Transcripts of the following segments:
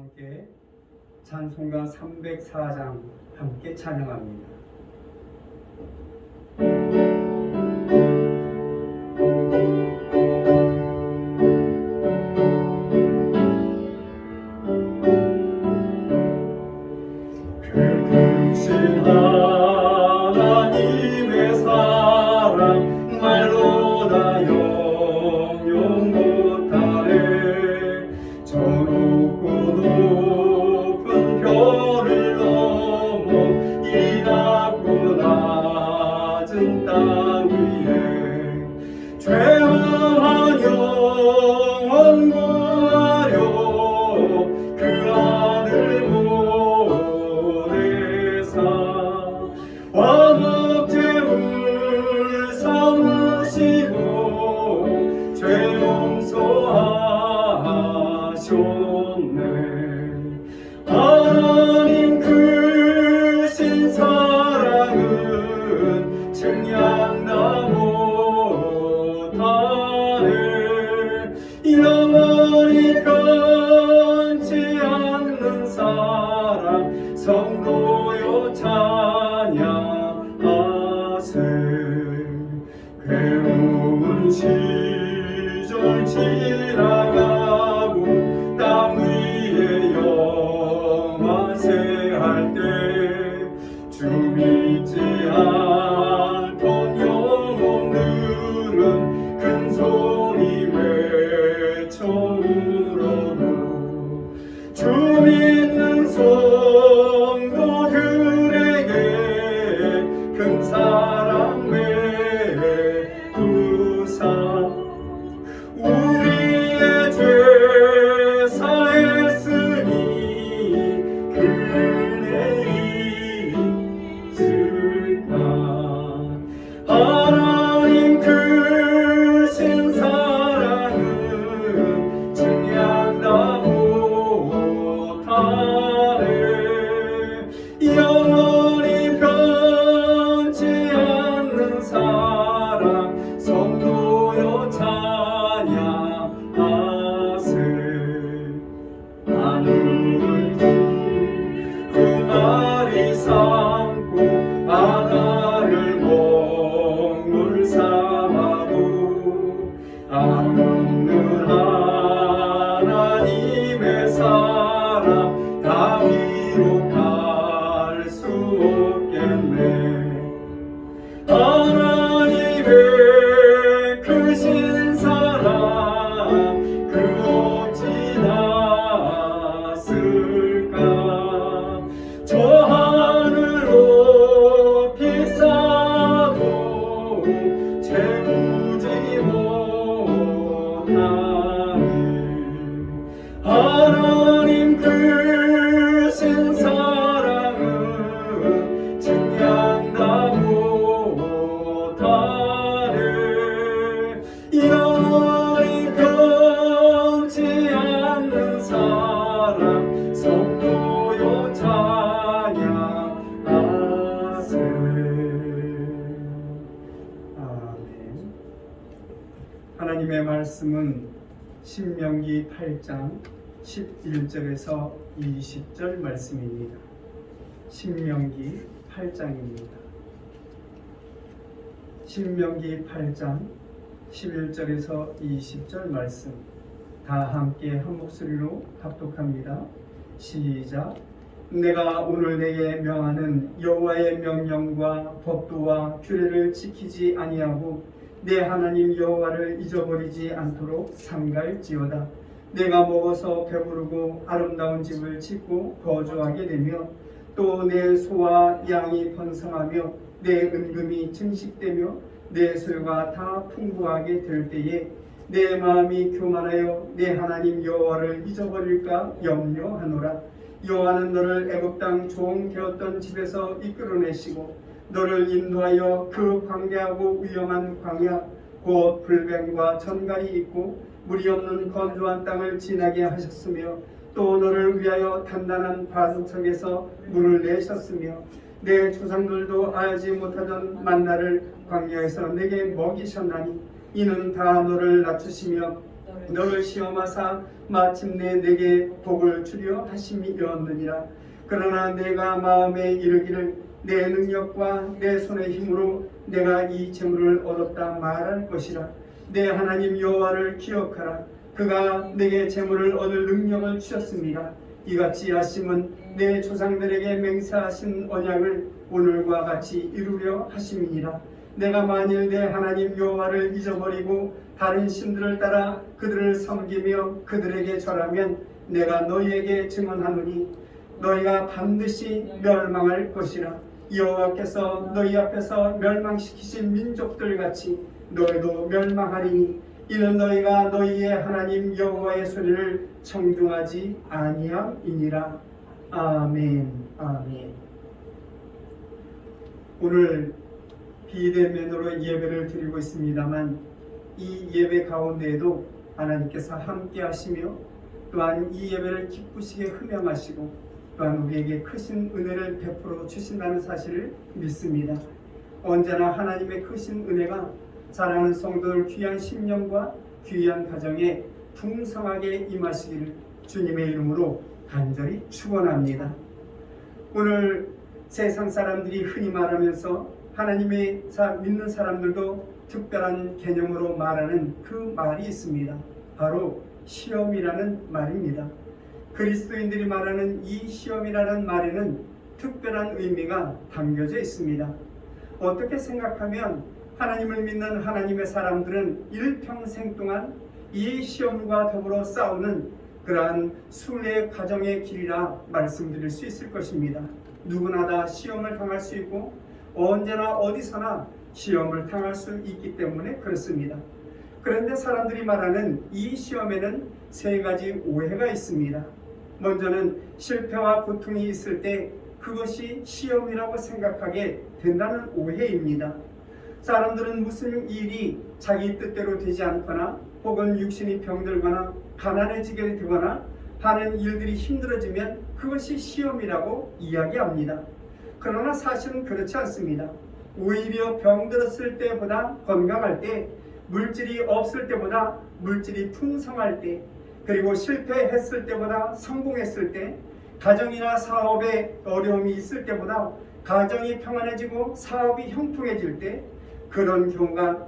함께 찬송가 304장 함께 찬양합니다. 크신 하나님의 사랑 말로 다 영용 못하네. 저 높고 높은 별을 넘어 이 낮고 낮은 땅 위에 죄망한 영혼 구하려 그 아들 화목제물 삼으시고 죄 용서하셨네. 하나님 크신 사랑은 측량다 못하네. 영원히 변치 않는 사랑 성도여 찬양하세. 괴로운 시절 지나가고 땅 위에 영화세 할 때 주 믿지 않던 영혼들은 큰 소리 외쳐 울어도 주 믿는 성도들에게 큰 사랑 베푸사 우리의 죄 사했으니 그 은혜 있을까. 하나님 크신 사랑은 측량다 못하네. 영원히 변치 않는 사랑 성도여 찬양하세. 하늘을 두 마리 삼고 바다를 먹물 삼아도 안 없는 하나님의 사랑 다 위로 갈 수 없겠네. 하나님의 크신 사랑 그 어찌 낫을까. 저 하늘 높이 쌓아도 채우지 못하니. 하나님 크신 사랑은 측량다 못하네. 영원히 변치 않는 사랑 성도여 찬양하세. 아멘. 하나님의 말씀은 신명기 8장 11절에서 20절 말씀입니다. 신명기 8장입니다. 신명기 8장 11절에서 20절 말씀 다 함께 한 목소리로 합독합니다. 시작. 내가 오늘 내게 명하는 여호와의 명령과 법도와 규례를 지키지 아니하고 내 하나님 여호와를 잊어버리지 않도록 삼갈지어다. 내가 먹어서 배부르고 아름다운 집을 짓고 거주하게 되며 또 내 소와 양이 번성하며 내 은금이 증식되며 내 소유가 다 풍부하게 될 때에 내 마음이 교만하여 내 하나님 여호와를 잊어버릴까 염려하노라. 여호와는 너를 애굽 땅 종 되었던 집에서 이끌어내시고 너를 인도하여 그 광야하고 위험한 광야 곧 불뱀과 전갈이 있고 물이 없는 건조한 땅을 지나게 하셨으며 또 너를 위하여 단단한 바석에서 물을 내셨으며 내 조상들도 알지 못하던 만나를 광야에서 내게 먹이셨나니 이는 다 너를 낮추시며 너를 시험하사 마침내 내게 복을 주려 하심이었느니라. 그러나 내가 마음에 이르기를 내 능력과 내 손의 힘으로 내가 이 재물을 얻었다 말할 것이라. 내 하나님 여호와를 기억하라. 그가 내게 재물을 얻을 능력을 주셨습니다. 이같이 하심은 내 조상들에게 맹세하신 언약을 오늘과 같이 이루려 하심이니라. 내가 만일 내 하나님 여호와를 잊어버리고 다른 신들을 따라 그들을 섬기며 그들에게 절하면 내가 너희에게 증언하노니 너희가 반드시 멸망할 것이라. 여호와께서 너희 앞에서 멸망시키신 민족들 같이 너희도 멸망하리니 이는 너희가 너희의 하나님 여호와의 소리를 청중하지 아니함이니라. 아멘. 아멘. 오늘 비대면으로 예배를 드리고 있습니다만 이 예배 가운데에도 하나님께서 함께 하시며 또한 이 예배를 기쁘시게 흠양하시고 또한 우리에게 크신 은혜를 베풀어 주신다는 사실을 믿습니다. 언제나 하나님의 크신 은혜가 사랑하는 성도들 귀한 심령과 귀한 가정에 풍성하게 임하시기를 주님의 이름으로 간절히 축원합니다. 오늘 세상 사람들이 흔히 말하면서 하나님의 믿는 사람들도 특별한 개념으로 말하는 그 말이 있습니다. 바로 시험이라는 말입니다. 그리스도인들이 말하는 이 시험이라는 말에는 특별한 의미가 담겨져 있습니다. 어떻게 생각하면 하나님을 믿는 하나님의 사람들은 일평생 동안 이 시험과 더불어 싸우는 그러한 순례의 과정의 길이라 말씀드릴 수 있을 것입니다. 누구나 다 시험을 당할 수 있고 언제나 어디서나 시험을 당할 수 있기 때문에 그렇습니다. 그런데 사람들이 말하는 이 시험에는 세 가지 오해가 있습니다. 먼저는 실패와 고통이 있을 때 그것이 시험이라고 생각하게 된다는 오해입니다. 사람들은 무슨 일이 자기 뜻대로 되지 않거나 혹은 육신이 병들거나 가난해지게 되거나 하는 일들이 힘들어지면 그것이 시험이라고 이야기합니다. 그러나 사실은 그렇지 않습니다. 오히려 병들었을 때보다 건강할 때, 물질이 없을 때보다 물질이 풍성할 때, 그리고 실패했을 때보다 성공했을 때, 가정이나 사업에 어려움이 있을 때보다 가정이 평안해지고 사업이 형통해질 때 그런 경우가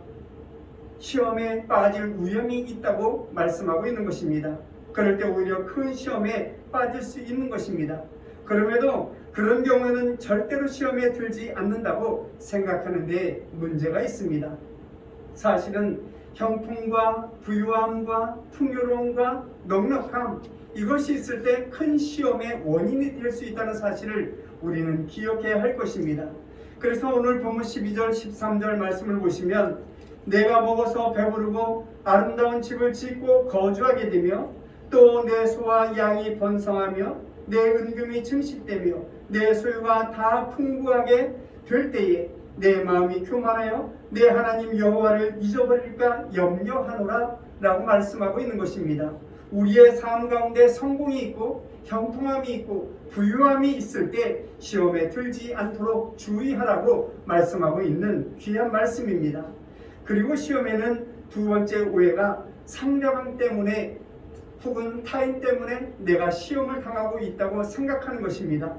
시험에 빠질 위험이 있다고 말씀하고 있는 것입니다. 그럴 때 오히려 큰 시험에 빠질 수 있는 것입니다. 그럼에도 그런 경우에는 절대로 시험에 들지 않는다고 생각하는데 문제가 있습니다. 사실은 형통과 부유함과 풍요로움과 넉넉함, 이것이 있을 때 큰 시험의 원인이 될 수 있다는 사실을 우리는 기억해야 할 것입니다. 그래서 오늘 본문 12절 13절 말씀을 보시면 내가 먹어서 배부르고 아름다운 집을 짓고 거주하게 되며 또 내 소와 양이 번성하며 내 은금이 증식되며 내 소유가 다 풍부하게 될 때에 내 마음이 교만하여 내 하나님 여호와를 잊어버릴까 염려하노라 라고 말씀하고 있는 것입니다. 우리의 삶 가운데 성공이 있고 형통함이 있고 부유함이 있을 때 시험에 들지 않도록 주의하라고 말씀하고 있는 귀한 말씀입니다. 그리고 시험에는 두 번째 오해가 상대방 때문에 혹은 타인 때문에 내가 시험을 당하고 있다고 생각하는 것입니다.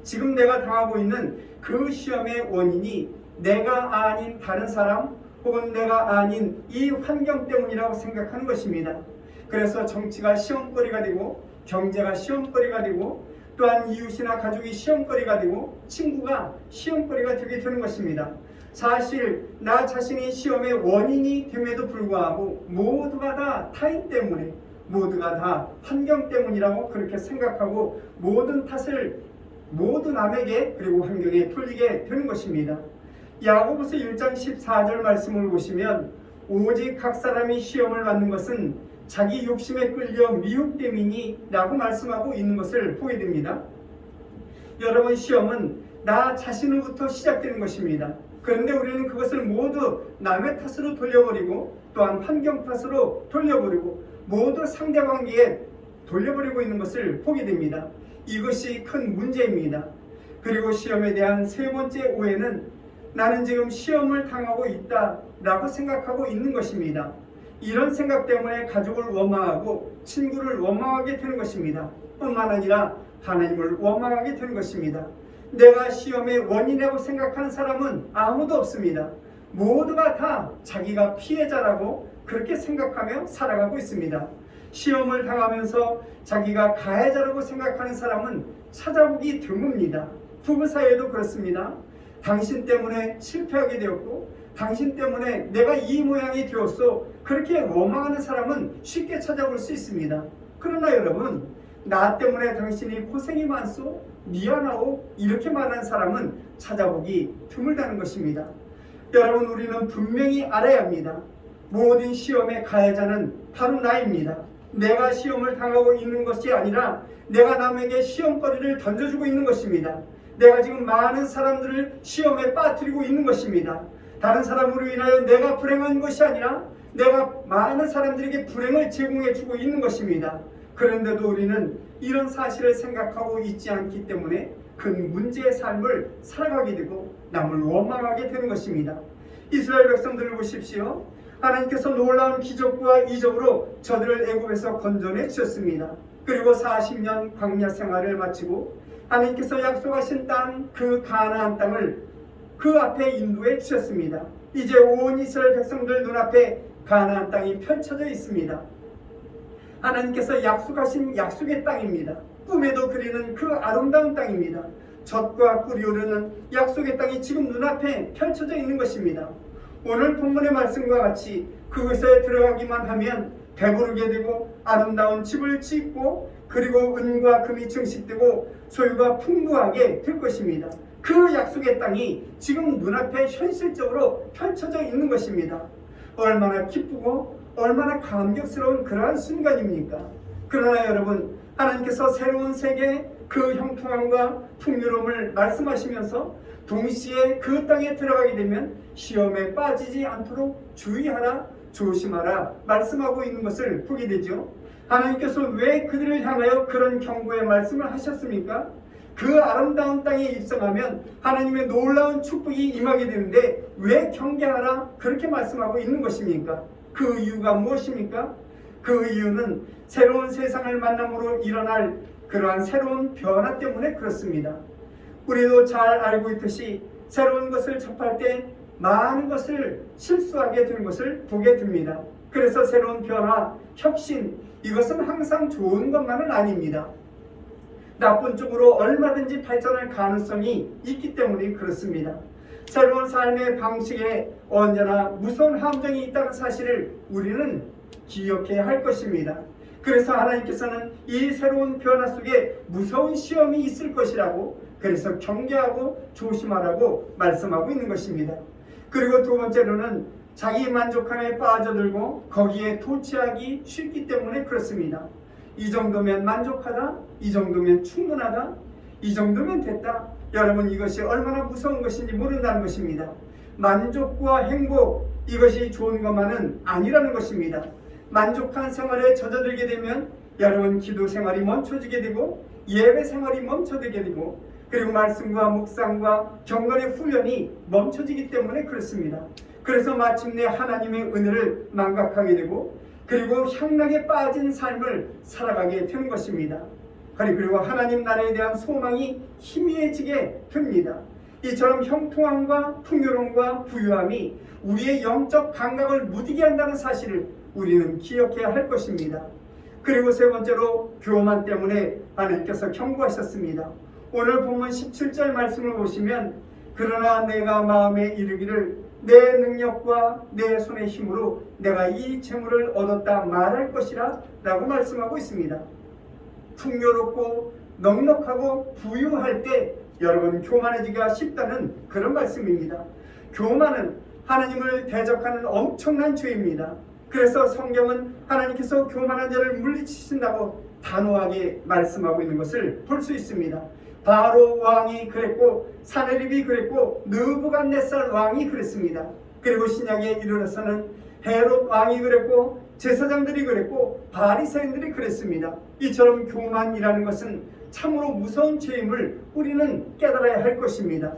지금 내가 당하고 있는 그 시험의 원인이 내가 아닌 다른 사람 혹은 내가 아닌 이 환경 때문이라고 생각하는 것입니다. 그래서 정치가 시험거리가 되고 경제가 시험거리가 되고 또한 이웃이나 가족이 시험거리가 되고 친구가 시험거리가 되게 되는 것입니다. 사실 나 자신이 시험의 원인이 됨에도 불구하고 모두가 다 타인 때문에 모두가 다 환경 때문이라고 그렇게 생각하고 모든 탓을 모두 남에게 그리고 환경에 돌리게 되는 것입니다. 야고보서 1장 14절 말씀을 보시면 오직 각 사람이 시험을 받는 것은 자기 욕심에 끌려 미혹됨이니 라고 말씀하고 있는 것을 보게 됩니다. 여러분, 시험은 나 자신으로부터 시작되는 것입니다. 그런데 우리는 그것을 모두 남의 탓으로 돌려버리고 또한 환경 탓으로 돌려버리고 모두 상대관계에 돌려버리고 있는 것을 보게 됩니다. 이것이 큰 문제입니다. 그리고 시험에 대한 세 번째 오해는 나는 지금 시험을 당하고 있다 라고 생각하고 있는 것입니다. 이런 생각 때문에 가족을 원망하고 친구를 원망하게 되는 것입니다. 뿐만 아니라 하나님을 원망하게 되는 것입니다. 내가 시험의 원인이라고 생각하는 사람은 아무도 없습니다. 모두가 다 자기가 피해자라고 그렇게 생각하며 살아가고 있습니다. 시험을 당하면서 자기가 가해자라고 생각하는 사람은 찾아보기 드뭅니다. 부부 사이에도 그렇습니다. 당신 때문에 실패하게 되었고 당신 때문에 내가 이 모양이 되었어, 그렇게 원망하는 사람은 쉽게 찾아볼 수 있습니다. 그러나 여러분, 나 때문에 당신이 고생이 많소, 미안하오, 이렇게 말하는 사람은 찾아보기 드물다는 것입니다. 여러분, 우리는 분명히 알아야 합니다. 모든 시험의 가해자는 바로 나입니다. 내가 시험을 당하고 있는 것이 아니라 내가 남에게 시험거리를 던져주고 있는 것입니다. 내가 지금 많은 사람들을 시험에 빠뜨리고 있는 것입니다. 다른 사람으로 인하여 내가 불행한 것이 아니라 내가 많은 사람들에게 불행을 제공해주고 있는 것입니다. 그런데도 우리는 이런 사실을 생각하고 있지 않기 때문에 큰 문제의 삶을 살아가게 되고 남을 원망하게 되는 것입니다. 이스라엘 백성들을 보십시오. 하나님께서 놀라운 기적과 이적으로 저들을 애굽에서 건져내 주셨습니다. 그리고 40년 광야 생활을 마치고 하나님께서 약속하신 땅, 그 가나안 땅을 그 앞에 인도해 주셨습니다. 이제 온 이스라엘 백성들 눈앞에 가나안 땅이 펼쳐져 있습니다. 하나님께서 약속하신 약속의 땅입니다. 꿈에도 그리는 그 아름다운 땅입니다. 젖과 꿀이 흐르는 약속의 땅이 지금 눈앞에 펼쳐져 있는 것입니다. 오늘 본문의 말씀과 같이 그곳에 들어가기만 하면 배부르게 되고 아름다운 집을 짓고 그리고 은과 금이 증식되고 소유가 풍부하게 될 것입니다. 그 약속의 땅이 지금 눈앞에 현실적으로 펼쳐져 있는 것입니다. 얼마나 기쁘고 얼마나 감격스러운 그러한 순간입니까? 그러나 여러분, 하나님께서 새로운 세계 그 형통함과 풍요로움을 말씀하시면서 동시에 그 땅에 들어가게 되면 시험에 빠지지 않도록 주의하라, 조심하라 말씀하고 있는 것을 보게 되죠. 하나님께서 왜 그들을 향하여 그런 경고의 말씀을 하셨습니까? 그 아름다운 땅에 입성하면 하나님의 놀라운 축복이 임하게 되는데 왜 경계하라 그렇게 말씀하고 있는 것입니까? 그 이유가 무엇입니까? 그 이유는 새로운 세상을 만남으로 일어날 그러한 새로운 변화 때문에 그렇습니다. 우리도 잘 알고 있듯이 새로운 것을 접할 때 많은 것을 실수하게 되는 것을 보게 됩니다. 그래서 새로운 변화, 혁신, 이것은 항상 좋은 것만은 아닙니다. 나쁜 쪽으로 얼마든지 발전할 가능성이 있기 때문에 그렇습니다. 새로운 삶의 방식에 언제나 무서운 함정이 있다는 사실을 우리는 기억해야 할 것입니다. 그래서 하나님께서는 이 새로운 변화 속에 무서운 시험이 있을 것이라고, 그래서 경계하고 조심하라고 말씀하고 있는 것입니다. 그리고 두 번째로는 자기 만족함에 빠져들고 거기에 도취하기 쉽기 때문에 그렇습니다. 이 정도면 만족하다, 이 정도면 충분하다, 이 정도면 됐다. 여러분, 이것이 얼마나 무서운 것인지 모른다는 것입니다. 만족과 행복, 이것이 좋은 것만은 아니라는 것입니다. 만족한 생활에 젖어들게 되면 여러분 기도 생활이 멈춰지게 되고 예배 생활이 멈춰지게 되고 그리고 말씀과 묵상과 경건의 훈련이 멈춰지기 때문에 그렇습니다. 그래서 마침내 하나님의 은혜를 망각하게 되고 그리고 향락에 빠진 삶을 살아가게 되는 것입니다. 그리고 하나님 나라에 대한 소망이 희미해지게 됩니다. 이처럼 형통함과 풍요로움과 부유함이 우리의 영적 감각을 무디게 한다는 사실을 우리는 기억해야 할 것입니다. 그리고 세 번째로 교만 때문에 하나님께서 경고하셨습니다. 오늘 본문 17절 말씀을 보시면 그러나 내가 마음에 이르기를 내 능력과 내 손의 힘으로 내가 이 재물을 얻었다 말할 것이라 라고 말씀하고 있습니다. 풍요롭고 넉넉하고 부유할 때 여러분 교만해지기가 쉽다는 그런 말씀입니다. 교만은 하나님을 대적하는 엄청난 죄입니다. 그래서 성경은 하나님께서 교만한 자를 물리치신다고 단호하게 말씀하고 있는 것을 볼 수 있습니다. 바로 왕이 그랬고 사네립이 그랬고 느부갓네살 왕이 그랬습니다. 그리고 신약에 이르러서는 헤롯 왕이 그랬고 제사장들이 그랬고 바리새인들이 그랬습니다. 이처럼 교만이라는 것은 참으로 무서운 죄임을 우리는 깨달아야 할 것입니다.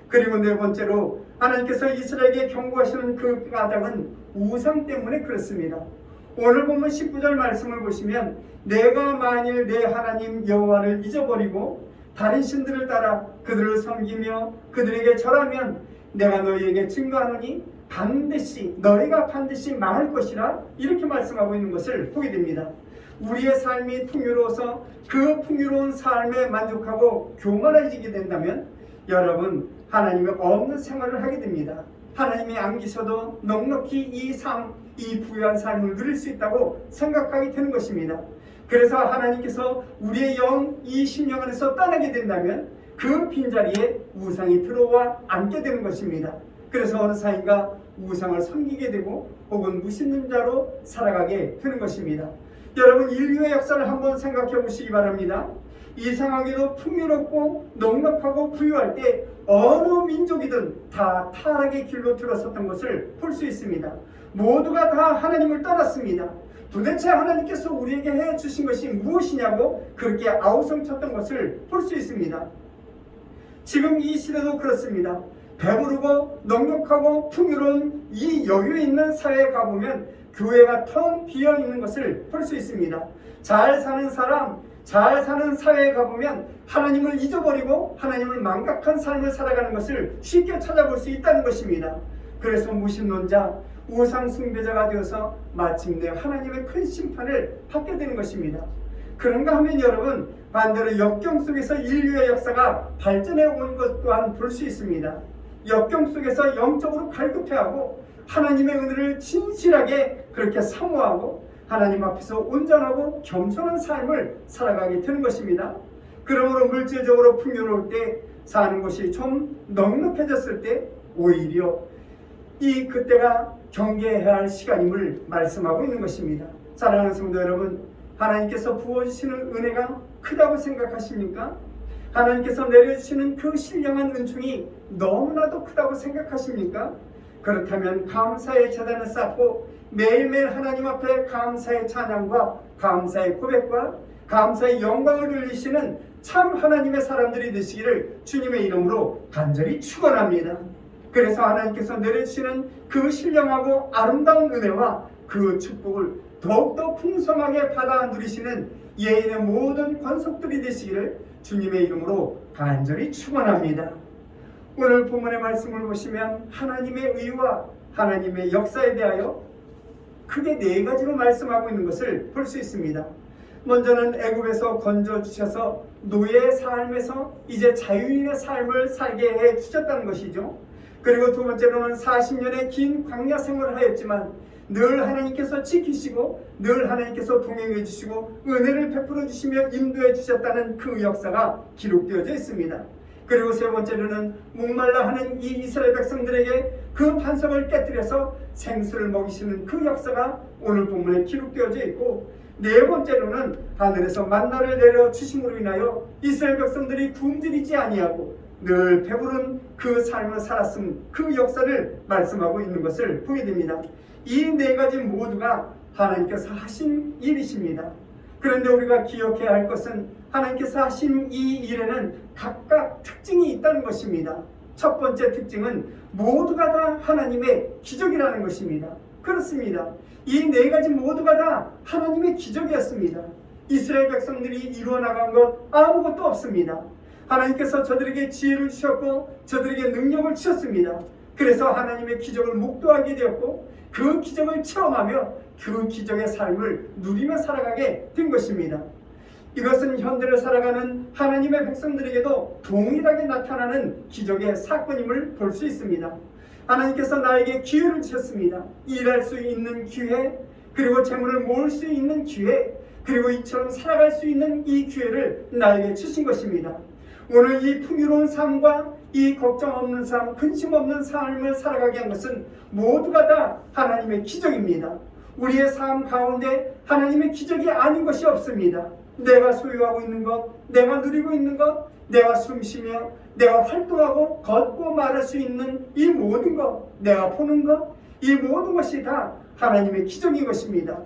그리고 네 번째로 하나님께서 이스라엘에게 경고하시는 그 까닭은 우상 때문에 그렇습니다. 오늘 보면 19절 말씀을 보시면 내가 만일 내 하나님 여호와를 잊어버리고 다른 신들을 따라 그들을 섬기며 그들에게 절하면 내가 너희에게 증거하노니 너희가 반드시 망할 것이라 이렇게 말씀하고 있는 것을 보게 됩니다. 우리의 삶이 풍요로워서 그 풍요로운 삶에 만족하고 교만해지게 된다면 여러분 하나님이 없는 생활을 하게 됩니다. 하나님이 안기셔도 넉넉히 이 부유한 삶을 누릴 수 있다고 생각하게 되는 것입니다. 그래서 하나님께서 우리의 이 심령 안에서 떠나게 된다면 그 빈자리에 우상이 들어와 앉게 되는 것입니다. 그래서 어느 사이가 우상을 섬기게 되고 혹은 무신는 자로 살아가게 되는 것입니다. 여러분 인류의 역사를 한번 생각해 보시기 바랍니다. 이상하게도 풍요롭고 넉넉하고 부유할 때 어느 민족이든 다 타락의 길로 들어섰던 것을 볼 수 있습니다. 모두가 다 하나님을 떠났습니다. 도대체 하나님께서 우리에게 해주신 것이 무엇이냐고 그렇게 아우성쳤던 것을 볼 수 있습니다. 지금 이 시대도 그렇습니다. 배부르고 넉넉하고 풍요로운 이 여유 있는 사회에 가보면 교회가 텅 비어 있는 것을 볼 수 있습니다. 잘 사는 사람, 잘 사는 사회에 가보면 하나님을 잊어버리고 하나님을 망각한 삶을 살아가는 것을 쉽게 찾아볼 수 있다는 것입니다. 그래서 무신론자, 우상 숭배자가 되어서 마침내 하나님의 큰 심판을 받게 되는 것입니다. 그런가 하면 여러분 반대로 역경 속에서 인류의 역사가 발전해 온 것 또한 볼 수 있습니다. 역경 속에서 영적으로 갈급해하고 하나님의 은혜를 진실하게 그렇게 사모하고 하나님 앞에서 온전하고 겸손한 삶을 살아가게 되는 것입니다. 그러므로 물질적으로 풍요로울 때 사는 것이 좀 넉넉해졌을 때 오히려 그때가 경계해야 할 시간임을 말씀하고 있는 것입니다. 사랑하는 성도 여러분, 하나님께서 부어주시는 은혜가 크다고 생각하십니까? 하나님께서 내려주시는 그 신령한 은총이 너무나도 크다고 생각하십니까? 그렇다면 감사의 제단을 쌓고 매일매일 하나님 앞에 감사의 찬양과 감사의 고백과 감사의 영광을 돌리시는 참 하나님의 사람들이 되시기를 주님의 이름으로 간절히 축원합니다. 그래서 하나님께서 내려주시는 그 신령하고 아름다운 은혜와 그 축복을 더욱더 풍성하게 받아 누리시는 예인의 모든 권속들이 되시기를 주님의 이름으로 간절히 축원합니다. 오늘 본문의 말씀을 보시면 하나님의 의와 하나님의 역사에 대하여 크게 네 가지로 말씀하고 있는 것을 볼 수 있습니다. 먼저는 애굽에서 건져주셔서 노예의 삶에서 이제 자유인의 삶을 살게 해주셨다는 것이죠. 그리고 두 번째로는 40년의 긴 광야 생활을 하였지만 늘 하나님께서 지키시고 늘 하나님께서 동행해 주시고 은혜를 베풀어 주시며 인도해 주셨다는 그 역사가 기록되어져 있습니다. 그리고 세 번째로는 목말라 하는 이 이스라엘 백성들에게 그 반석을 깨뜨려서 생수를 먹이시는 그 역사가 오늘 본문에 기록되어져 있고, 네 번째로는 하늘에서 만나를 내려 주심으로 인하여 이스라엘 백성들이 굶주리지 아니하고 늘 배부른 그 삶을 살았음, 그 역사를 말씀하고 있는 것을 보게 됩니다. 이 네 가지 모두가 하나님께서 하신 일이십니다. 그런데 우리가 기억해야 할 것은 하나님께서 하신 이 일에는 각각 특징이 있다는 것입니다. 첫 번째 특징은 모두가 다 하나님의 기적이라는 것입니다. 그렇습니다. 이 네 가지 모두가 다 하나님의 기적이었습니다. 이스라엘 백성들이 이루어 나간 것 아무것도 없습니다. 하나님께서 저들에게 지혜를 주셨고 저들에게 능력을 주셨습니다. 그래서 하나님의 기적을 목도하게 되었고 그 기적을 체험하며 그 기적의 삶을 누리며 살아가게 된 것입니다. 이것은 현대를 살아가는 하나님의 백성들에게도 동일하게 나타나는 기적의 사건임을 볼 수 있습니다. 하나님께서 나에게 기회를 주셨습니다. 일할 수 있는 기회, 그리고 재물을 모을 수 있는 기회, 그리고 이처럼 살아갈 수 있는 이 기회를 나에게 주신 것입니다. 오늘 이 풍요로운 삶과 이 걱정 없는 삶, 근심 없는 삶을 살아가게 한 것은 모두가 다 하나님의 기적입니다. 우리의 삶 가운데 하나님의 기적이 아닌 것이 없습니다. 내가 소유하고 있는 것, 내가 누리고 있는 것, 내가 숨쉬며 내가 활동하고 걷고 말할 수 있는 이 모든 것, 내가 보는 것, 이 모든 것이 다 하나님의 기적인 것입니다.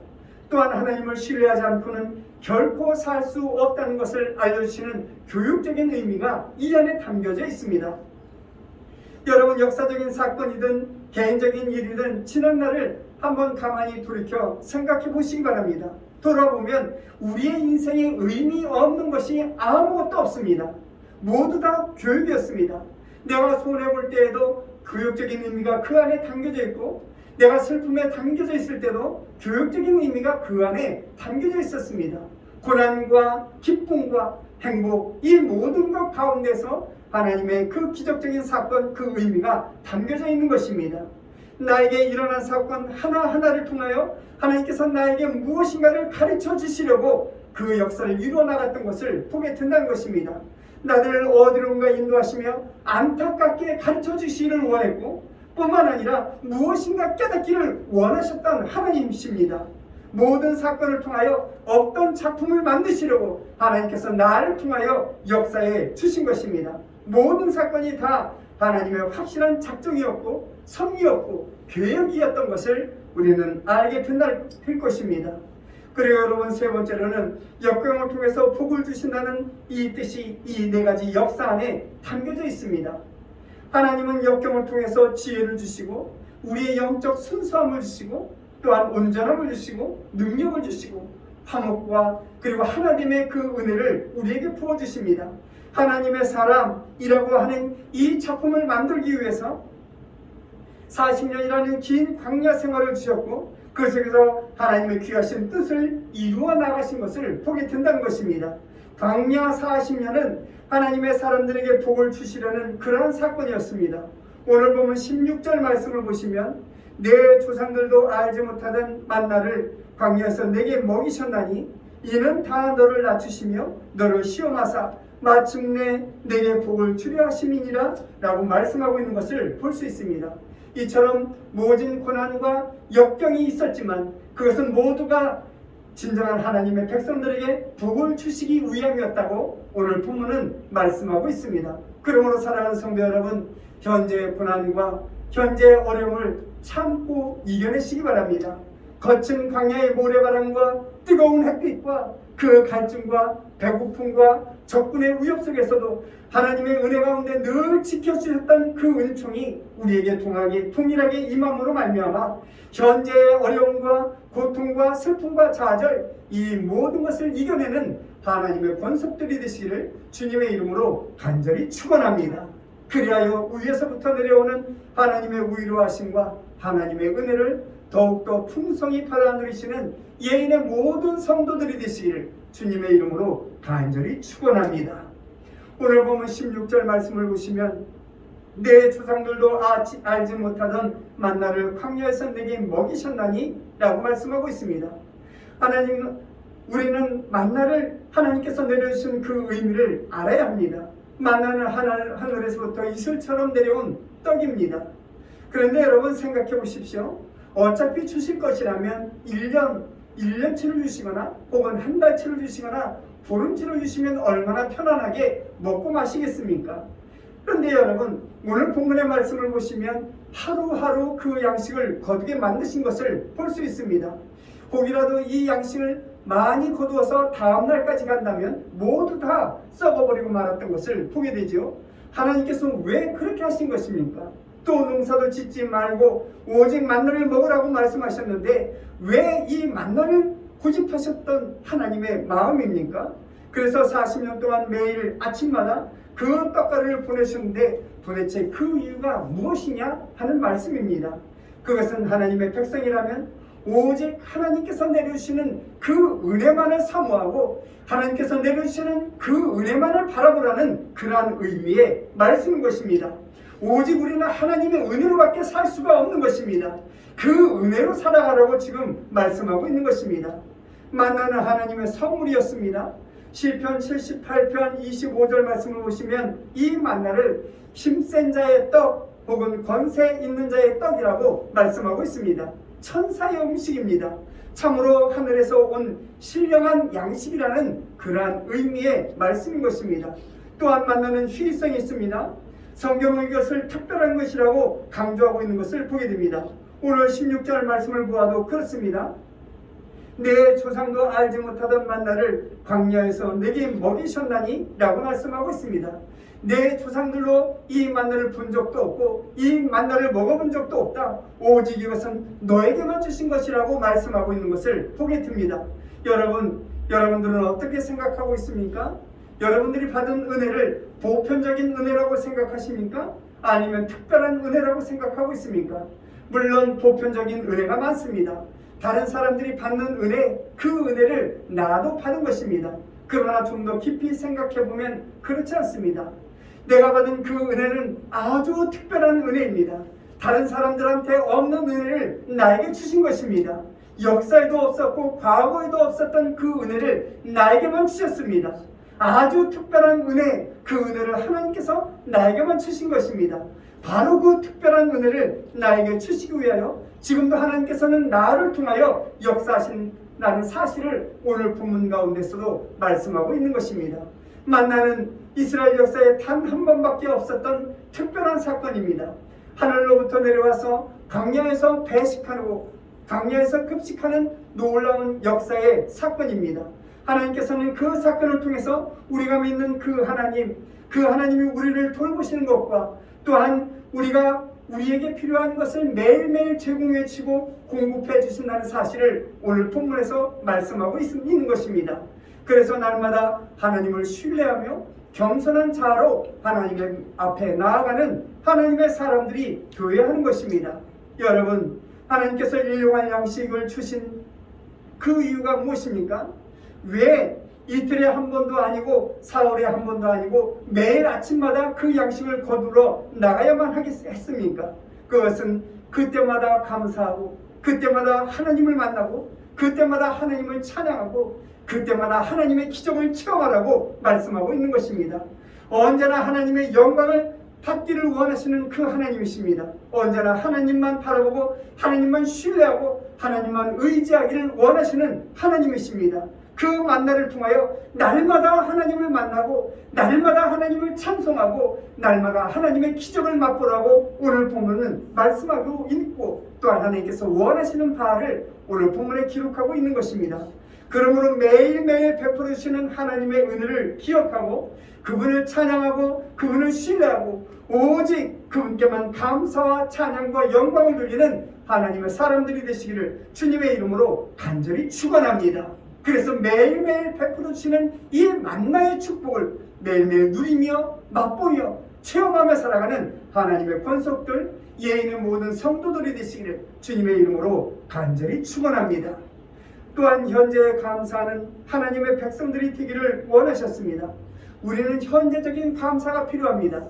또한 하나님을 신뢰하지 않고는 결코 살 수 없다는 것을 알려주시는 교육적인 의미가 이 안에 담겨져 있습니다. 여러분, 역사적인 사건이든 개인적인 일이든 지난 날을 한번 가만히 돌이켜 생각해 보시기 바랍니다. 돌아보면 우리의 인생에 의미 없는 것이 아무것도 없습니다. 모두 다 교육이었습니다. 내가 손해볼 때에도 교육적인 의미가 그 안에 담겨져 있고, 내가 슬픔에 담겨져 있을 때도 교육적인 의미가 그 안에 담겨져 있었습니다. 고난과 기쁨과 행복, 이 모든 것 가운데서 하나님의 그 기적적인 사건, 그 의미가 담겨져 있는 것입니다. 나에게 일어난 사건 하나하나를 통하여 하나님께서 나에게 무엇인가를 가르쳐 주시려고 그 역사를 이루어 나갔던 것을 보게 된다는 것입니다. 나를 어디론가 인도하시며 안타깝게 가르쳐 주시기를 원했고, 뿐만 아니라 무엇인가 깨닫기를 원하셨던 하나님이십니다. 모든 사건을 통하여 어떤 작품을 만드시려고 하나님께서 나를 통하여 역사에 주신 것입니다. 모든 사건이 다 하나님의 확실한 작정이었고 섭리였고 계획이었던 것을 우리는 알게 될 것입니다. 그리고 여러분, 세 번째로는 역경을 통해서 복을 주신다는 이 뜻이 이 네 가지 역사 안에 담겨져 있습니다. 하나님은 역경을 통해서 지혜를 주시고 우리의 영적 순수함을 주시고 또한 온전함을 주시고 능력을 주시고 화목과 그리고 하나님의 그 은혜를 우리에게 부어주십니다. 하나님의 사람이라고 하는 이 작품을 만들기 위해서 40년이라는 긴 광야 생활을 주셨고, 그 속에서 하나님의 귀하신 뜻을 이루어 나가신 것을 보게 된다는 것입니다. 광야 40년은 하나님의 사람들에게 복을 주시려는 그러한 사건이었습니다. 오늘 보면 16절 말씀을 보시면, 내 조상들도 알지 못하던 만나를 광야에서 내게 먹이셨나니 이는 다 너를 낮추시며 너를 시험하사 마침내 내게 복을 주려 하심이니라 라고 말씀하고 있는 것을 볼 수 있습니다. 이처럼 모진 고난과 역경이 있었지만 그것은 모두가 진정한 하나님의 백성들에게 복을 주시기 위함이었다고 오늘 본문은 말씀하고 있습니다. 그러므로 사랑하는 성도 여러분, 현재의 고난과 현재의 어려움을 참고 이겨내시기 바랍니다. 거친 광야의 모래바람과 뜨거운 햇빛과 그 갈증과 배고픔과 적군의 위협 속에서도 하나님의 은혜 가운데 늘 지켜주셨던 그 은총이 우리에게 동일하게 임함으로 말미암아 현재의 어려움과 고통과 슬픔과 좌절, 이 모든 것을 이겨내는 하나님의 권속들이 되시기를 주님의 이름으로 간절히 축원합니다. 그리하여 위에서부터 내려오는 하나님의 위로하심과 하나님의 은혜를 더욱더 풍성히 받아 누리시는 예인의 모든 성도들이 되시기를 주님의 이름으로 간절히 축원합니다. 오늘 보면 16절 말씀을 보시면, 내 조상들도 알지 못하던 만나를 광야에서 내게 먹이셨나니 라고 말씀하고 있습니다. 우리는 만나를 하나님께서 내려주신 그 의미를 알아야 합니다. 만나는 하늘에서부터 이슬처럼 내려온 떡입니다. 그런데 여러분, 생각해 보십시오. 어차피 주실 것이라면 1년치를 주시거나 혹은 한 달치를 주시거나 보름치를 주시면 얼마나 편안하게 먹고 마시겠습니까? 그런데 여러분, 오늘 본문의 말씀을 보시면 하루하루 그 양식을 거두게 만드신 것을 볼 수 있습니다. 혹이라도 이 양식을 많이 거두어서 다음날까지 간다면 모두 다 썩어버리고 말았던 것을 보게 되죠. 하나님께서 왜 그렇게 하신 것입니까? 또 농사도 짓지 말고 오직 만나를 먹으라고 말씀하셨는데 왜 이 만나를 고집하셨던 하나님의 마음입니까? 그래서 40년 동안 매일 아침마다 그 떡가루를 보내셨는데 도대체 그 이유가 무엇이냐 하는 말씀입니다. 그것은 하나님의 백성이라면 오직 하나님께서 내려주시는 그 은혜만을 사모하고 하나님께서 내려주시는 그 은혜만을 바라보라는 그러한 의미의 말씀인 것입니다. 오직 우리는 하나님의 은혜로밖에 살 수가 없는 것입니다. 그 은혜로 살아가라고 지금 말씀하고 있는 것입니다. 만나는 하나님의 선물이었습니다. 시편 78편 25절 말씀을 보시면 이 만나를 힘센 자의 떡 혹은 권세 있는 자의 떡이라고 말씀하고 있습니다. 천사의 음식입니다. 참으로 하늘에서 온 신령한 양식이라는 그러한 의미의 말씀인 것입니다. 또한 만나는 휴일성이 있습니다. 성경은 이것을 특별한 것이라고 강조하고 있는 것을 보게 됩니다. 오늘 16절 말씀을 보아도 그렇습니다. 내 조상도 알지 못하던 만나를 광야에서 내게 먹이셨나니 라고 말씀하고 있습니다. 내 조상들로 이 만나를 본 적도 없고 이 만나를 먹어본 적도 없다. 오직 이것은 너에게만 주신 것이라고 말씀하고 있는 것을 보게 됩니다. 여러분들은 어떻게 생각하고 있습니까? 여러분들이 받은 은혜를 보편적인 은혜라고 생각하십니까? 아니면 특별한 은혜라고 생각하고 있습니까? 물론 보편적인 은혜가 많습니다. 다른 사람들이 받는 은혜, 그 은혜를 나도 받은 것입니다. 그러나 좀 더 깊이 생각해보면 그렇지 않습니다. 내가 받은 그 은혜는 아주 특별한 은혜입니다. 다른 사람들한테 없는 은혜를 나에게 주신 것입니다. 역사에도 없었고 과거에도 없었던 그 은혜를 나에게만 주셨습니다. 아주 특별한 은혜, 그 은혜를 하나님께서 나에게만 주신 것입니다. 바로 그 특별한 은혜를 나에게 주시기 위하여 지금도 하나님께서는 나를 통하여 역사하신다는 사실을 오늘 본문 가운데서도 말씀하고 있는 것입니다. 만나는 이스라엘 역사에 단 한 번밖에 없었던 특별한 사건입니다. 하늘로부터 내려와서 광야에서 배식하고 광야에서 급식하는 놀라운 역사의 사건입니다. 하나님께서는 그 사건을 통해서 우리가 믿는 그 하나님이 우리를 돌보시는 것과 또한 우리에게 필요한 것을 매일매일 제공해 주시고 공급해 주신다는 사실을 오늘 본문에서 말씀하고 있는 것입니다. 그래서 날마다 하나님을 신뢰하며 겸손한 자로 하나님 앞에 나아가는 하나님의 사람들이 되어야 하는 것입니다. 여러분, 하나님께서 일용할 양식을 주신 그 이유가 무엇입니까? 왜 이틀에 한 번도 아니고 사흘에 한 번도 아니고 매일 아침마다 그 양식을 거두러 나가야만 했습니까? 그것은 그때마다 감사하고 그때마다 하나님을 만나고 그때마다 하나님을 찬양하고 그때마다 하나님의 기적을 체험하라고 말씀하고 있는 것입니다. 언제나 하나님의 영광을 받기를 원하시는 그 하나님이십니다. 언제나 하나님만 바라보고 하나님만 신뢰하고 하나님만 의지하기를 원하시는 하나님이십니다. 그 만나를 통하여 날마다 하나님을 만나고 날마다 하나님을 찬송하고 날마다 하나님의 기적을 맛보라고 오늘 본문은 말씀하고 있고 또한 하나님께서 원하시는 바를 오늘 본문에 기록하고 있는 것입니다. 그러므로 매일매일 베풀어 주시는 하나님의 은혜를 기억하고 그분을 찬양하고 그분을 신뢰하고 오직 그분께만 감사와 찬양과 영광을 돌리는 하나님의 사람들이 되시기를 주님의 이름으로 간절히 축원합니다. 그래서 매일매일 베풀어 주시는 이 만나의 축복을 매일매일 누리며 맛보며 체험하며 살아가는 하나님의 권속들 예인의 모든 성도들이 되시기를 주님의 이름으로 간절히 축원합니다. 또한 현재에 감사하는 하나님의 백성들이 되기를 원하셨습니다. 우리는 현재적인 감사가 필요합니다.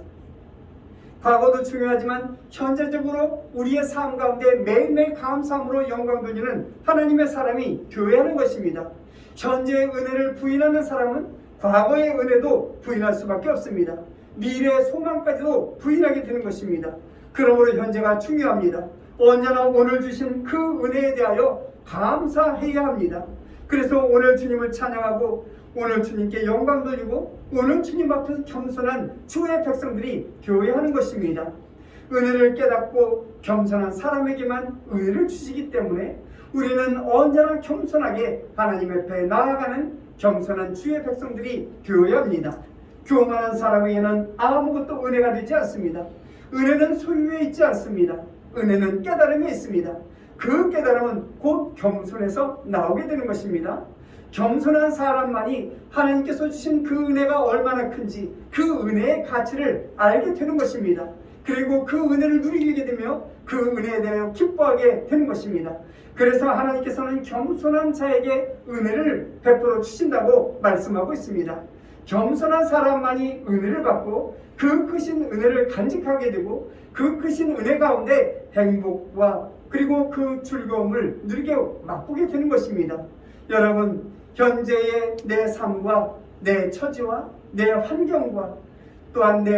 과거도 중요하지만 현재적으로 우리의 삶 가운데 매일매일 감사함으로 영광 돌리는 하나님의 사람이 되어야 하는 것입니다. 현재의 은혜를 부인하는 사람은 과거의 은혜도 부인할 수밖에 없습니다. 미래의 소망까지도 부인하게 되는 것입니다. 그러므로 현재가 중요합니다. 언제나 오늘 주신 그 은혜에 대하여 감사해야 합니다. 그래서 오늘 주님을 찬양하고 오늘 주님께 영광 돌리고 오늘 주님 앞에서 겸손한 주의 백성들이 되어야 하는 것입니다. 은혜를 깨닫고 겸손한 사람에게만 은혜를 주시기 때문에 우리는 언제나 겸손하게 하나님 앞에 나아가는 겸손한 주의 백성들이 되어야 합니다. 교만한 사람에게는 아무것도 은혜가 되지 않습니다. 은혜는 소유에 있지 않습니다. 은혜는 깨달음에 있습니다. 그 깨달음은 곧 겸손에서 나오게 되는 것입니다. 겸손한 사람만이 하나님께서 주신 그 은혜가 얼마나 큰지 그 은혜의 가치를 알게 되는 것입니다. 그리고 그 은혜를 누리게 되며 그 은혜에 대하여 기뻐하게 되는 것입니다. 그래서 하나님께서는 겸손한 자에게 은혜를 베풀어 주신다고 말씀하고 있습니다. 겸손한 사람만이 은혜를 받고 그 크신 은혜를 간직하게 되고 그 크신 은혜 가운데 행복과 그리고 그 즐거움을 누리게 맛보게 되는 것입니다. 여러분, 현재의 내 삶과 내 처지와 내 환경과 또한 내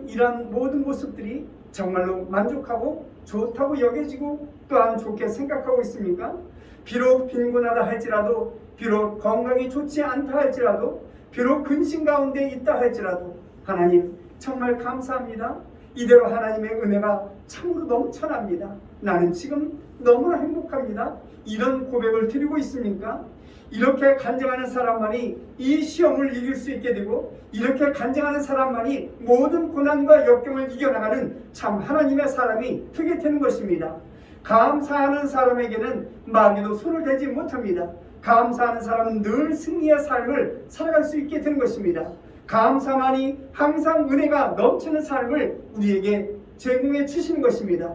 이런 모든 모습들이 정말로 만족하고 좋다고 여겨지고 또한 좋게 생각하고 있습니까? 비록 빈곤하다 할지라도 비록 건강이 좋지 않다 할지라도 비록 근심 가운데 있다 할지라도 하나님 정말 감사합니다. 이대로 하나님의 은혜가 참으로 넘쳐납니다. 나는 지금 너무나 행복합니다. 이런 고백을 드리고 있습니까? 이렇게 간증하는 사람만이 이 시험을 이길 수 있게 되고, 이렇게 간증하는 사람만이 모든 고난과 역경을 이겨나가는 참 하나님의 사람이 되게 되는 것입니다. 감사하는 사람에게는 마귀도 손을 대지 못합니다. 감사하는 사람은 늘 승리의 삶을 살아갈 수 있게 되는 것입니다. 감사만이 항상 은혜가 넘치는 삶을 우리에게 제공해 주시는 것입니다.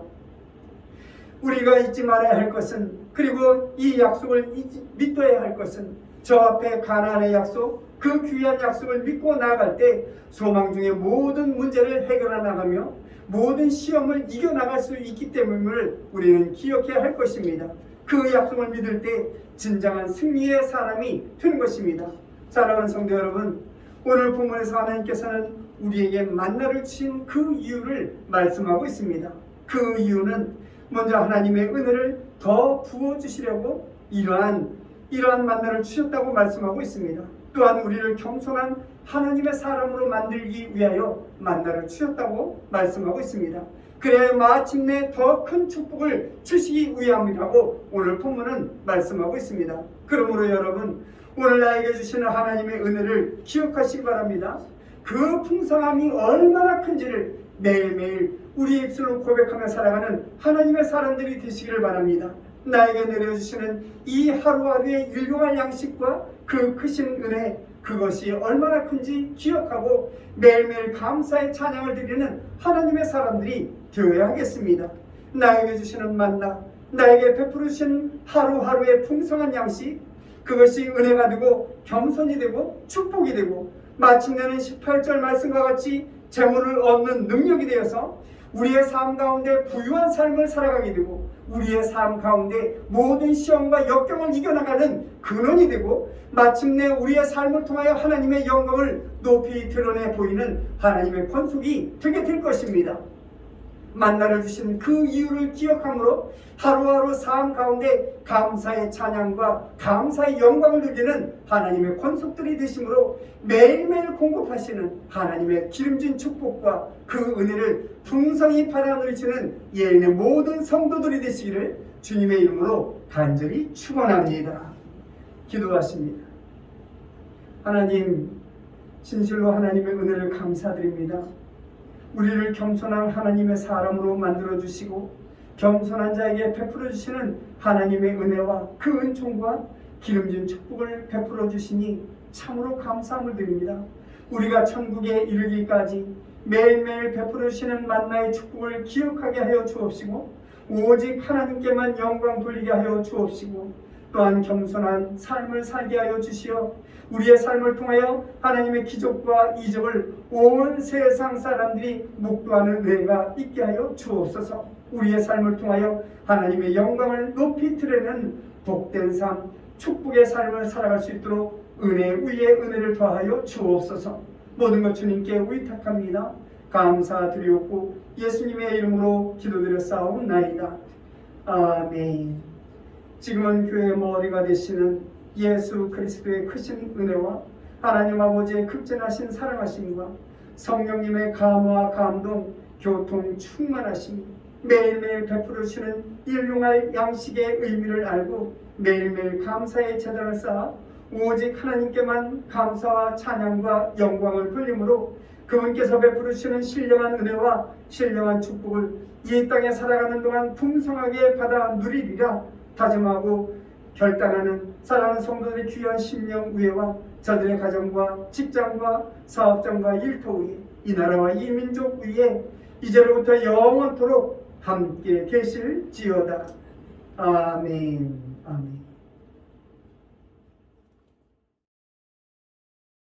우리가 잊지 말아야 할 것은, 그리고 이 약속을 믿어야 할 것은, 저 앞에 가나안의 약속, 그 귀한 약속을 믿고 나아갈 때 소망 중에 모든 문제를 해결해 나가며 모든 시험을 이겨나갈 수 있기 때문을 우리는 기억해야 할 것입니다. 그 약속을 믿을 때 진정한 승리의 사람이 되는 것입니다. 사랑하는 성도 여러분, 오늘 본문에서 하나님께서는 우리에게 만나를 주신 그 이유를 말씀하고 있습니다. 그 이유는 먼저 하나님의 은혜를 더 부어주시려고 이러한 만나를 주셨다고 말씀하고 있습니다. 또한 우리를 겸손한 하나님의 사람으로 만들기 위하여 만나를 주셨다고 말씀하고 있습니다. 그래야 마침내 더 큰 축복을 주시기 위함이라고 오늘 본문은 말씀하고 있습니다. 그러므로 여러분, 오늘 나에게 주시는 하나님의 은혜를 기억하시기 바랍니다. 그 풍성함이 얼마나 큰지를 매일매일 우리 입술로 고백하며 살아가는 하나님의 사람들이 되시기를 바랍니다. 나에게 내려주시는 이 하루하루의 일용할 양식과 그 크신 은혜, 그것이 얼마나 큰지 기억하고 매일매일 감사의 찬양을 드리는 하나님의 사람들이 되어야 하겠습니다. 나에게 주시는 만나, 나에게 베풀어 주시는 하루하루의 풍성한 양식, 그것이 은혜가 되고 겸손이 되고 축복이 되고 마침내는 18절 말씀과 같이 재물을 얻는 능력이 되어서 우리의 삶 가운데 부유한 삶을 살아가게 되고 우리의 삶 가운데 모든 시험과 역경을 이겨나가는 근원이 되고 마침내 우리의 삶을 통하여 하나님의 영광을 높이 드러내 보이는 하나님의 권속이 되게 될 것입니다. 만나를 주신 그 이유를 기억함으로 하루하루 삶 가운데 감사의 찬양과 감사의 영광을 누리는 하나님의 권속들이 되심으로 매일매일 공급하시는 하나님의 기름진 축복과 그 은혜를 풍성히 받아 누리시는 예인의 모든 성도들이 되시기를 주님의 이름으로 간절히 축원합니다. 기도하십니다. 하나님, 진실로 하나님의 은혜를 감사드립니다. 우리를 겸손한 하나님의 사람으로 만들어주시고 겸손한 자에게 베풀어 주시는 하나님의 은혜와 그 은총과 기름진 축복을 베풀어 주시니 참으로 감사함을 드립니다. 우리가 천국에 이르기까지 매일매일 베풀어 주시는 만나의 축복을 기억하게 하여 주옵시고 오직 하나님께만 영광 돌리게 하여 주옵시고 또한 겸손한 삶을 살게 하여 주시어 우리의 삶을 통하여 하나님의 기적과 이적을 온 세상 사람들이 목도하는 은혜가 있게 하여 주옵소서. 우리의 삶을 통하여 하나님의 영광을 높이 드리는 복된 삶, 축복의 삶을 살아갈 수 있도록 은혜 위에 은혜를 더하여 주옵소서. 모든 것 주님께 의탁합니다. 감사드리옵고 예수님의 이름으로 기도드렸사옵나이다. 아멘. 지금은 교회의 머리가 되시는 예수 그리스도의 크신 은혜와 하나님 아버지의 극진하신 사랑하심과 성령님의 감화와 감동, 교통 충만하심이 매일매일 베풀어 주시는 일용할 양식의 의미를 알고 매일매일 감사의 제단을 쌓아 오직 하나님께만 감사와 찬양과 영광을 돌림으로 그분께서 베풀어 주시는 신령한 은혜와 신령한 축복을 이 땅에 살아가는 동안 풍성하게 받아 누리리라 다짐하고 결단하는 사랑하는 성도들의 귀한 심령 위에와 저들의 가정과 직장과 사업장과 일터 위에 이 나라와 이 민족 위에 이제로부터 영원토록 함께 계실지어다. 아멘. 아멘.